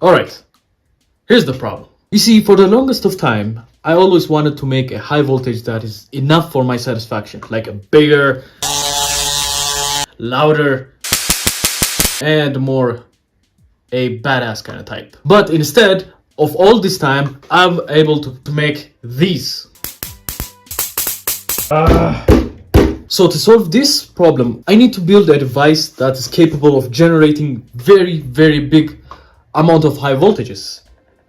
Alright, here's the problem. You see, for the longest of time, I always wanted to make a high voltage that is enough for my satisfaction, like a bigger, louder, and more a badass kind of type. But instead of all this time, I'm able to make these. So to solve this problem, I need to build a device that is capable of generating very big amount of high voltages.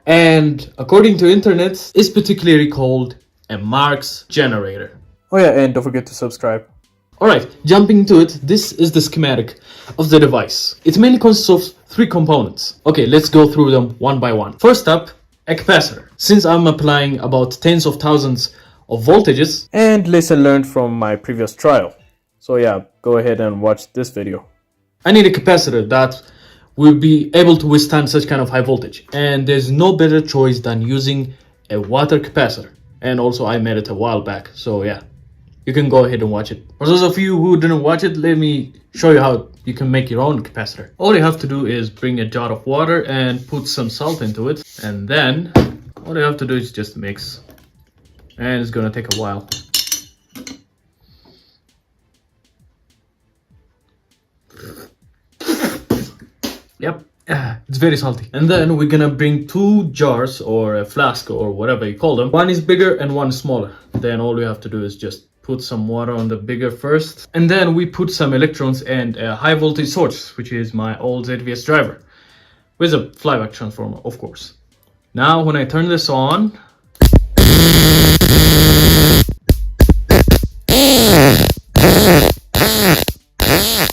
And according to internet, it's particularly called a Marx generator. Oh yeah, and don't forget to subscribe. Alright, jumping into it, this is the schematic of the device. It mainly consists of three components. Okay, let's go through them one by one. First up, a capacitor. Since I'm applying about tens of thousands of voltages, And lesson learned from my previous trial. So yeah, go ahead and watch this video. I need a capacitor that will be able to withstand such kind of high voltage. And there's no better choice than using a water capacitor. And also I made it a while back, so yeah. You can go ahead and watch it. For those of you who didn't watch it, let me show you how you can make your own capacitor. All you have to do is bring a jar of water and put some salt into it. And then all you have to do is just mix. And it's gonna take a while. Yep, it's very salty. And then we're gonna bring two jars or a flask or whatever you call them. One is bigger and one is smaller. Then all you have to do is just put some water on the bigger first. And then we put some electrons and a high voltage source, which is my old ZVS driver. With a flyback transformer, of course. Now when I turn this on,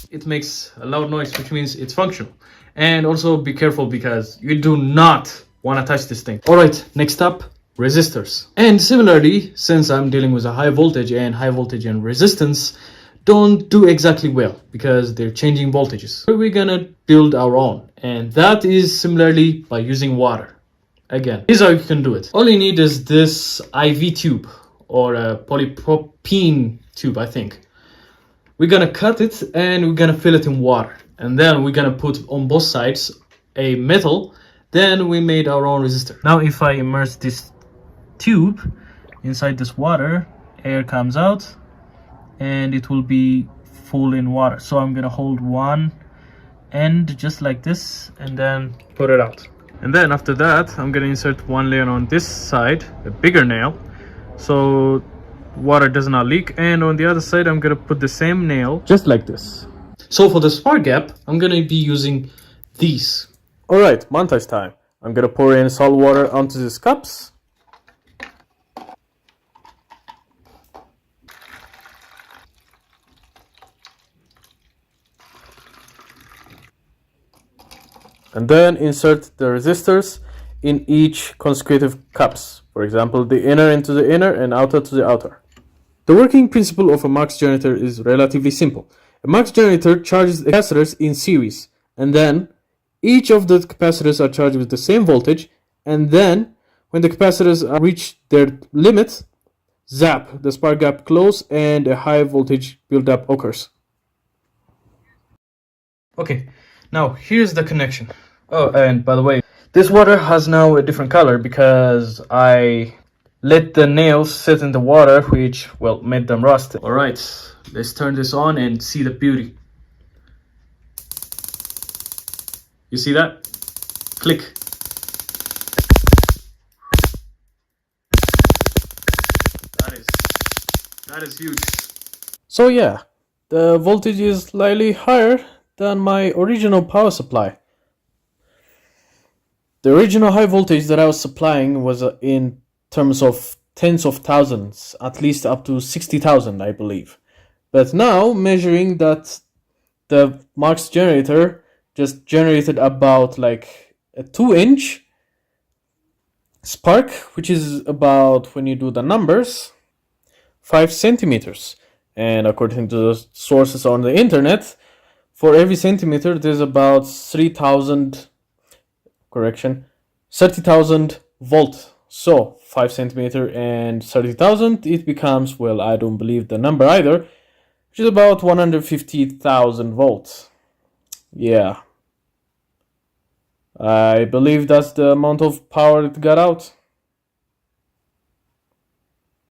it makes a loud noise, which means it's functional. And also be careful because you do not want to touch this thing. Alright, next up, resistors. And similarly, since I'm dealing with a high voltage and resistance don't do exactly well because they're changing voltages. So we're gonna build our own, and that is similarly by using water. Again, here's how you can do it. All you need is this IV tube or a polypropylene tube, I think. We're gonna cut it and we're gonna fill it in water, and then we're gonna put on both sides a metal. Then we made our own resistor. Now if I immerse this tube inside this water, air comes out and it will be full in water. So I'm gonna hold one end just like this and then put it out. And then after that I'm gonna insert one layer on this side, a bigger nail, so water does not leak, and on the other side I'm gonna put the same nail just like this. So for the spark gap I'm gonna be using these. Alright, montage time. I'm gonna pour in salt water onto these cups. And then insert the resistors in each consecutive cups. For example, the inner into the inner and outer to the outer. The working principle of a Marx generator is relatively simple. A Marx generator charges the capacitors in series, and then each of the capacitors are charged with the same voltage, and then when the capacitors reach their limit, zap, the spark gap close and a high voltage buildup occurs. Okay, now here's the connection. Oh, and by the way, this water has now a different color because I let the nails sit in the water, which, well, made them rust. Alright, let's turn this on and see the beauty. You see that? Click. That is huge. So yeah, the voltage is slightly higher than my original power supply. The original high voltage that I was supplying was in terms of tens of thousands, at least up to 60,000, I believe. But now, measuring that the Marx generator just generated about like a 2-inch spark, which is about, when you do the numbers, 5 centimeters. And according to the sources on the internet, for every centimeter there's about 30,000 volt. So 5 centimeter and 30,000, it becomes, well, I don't believe the number either, which is about 150,000 volts. Yeah, I believe that's the amount of power it got out.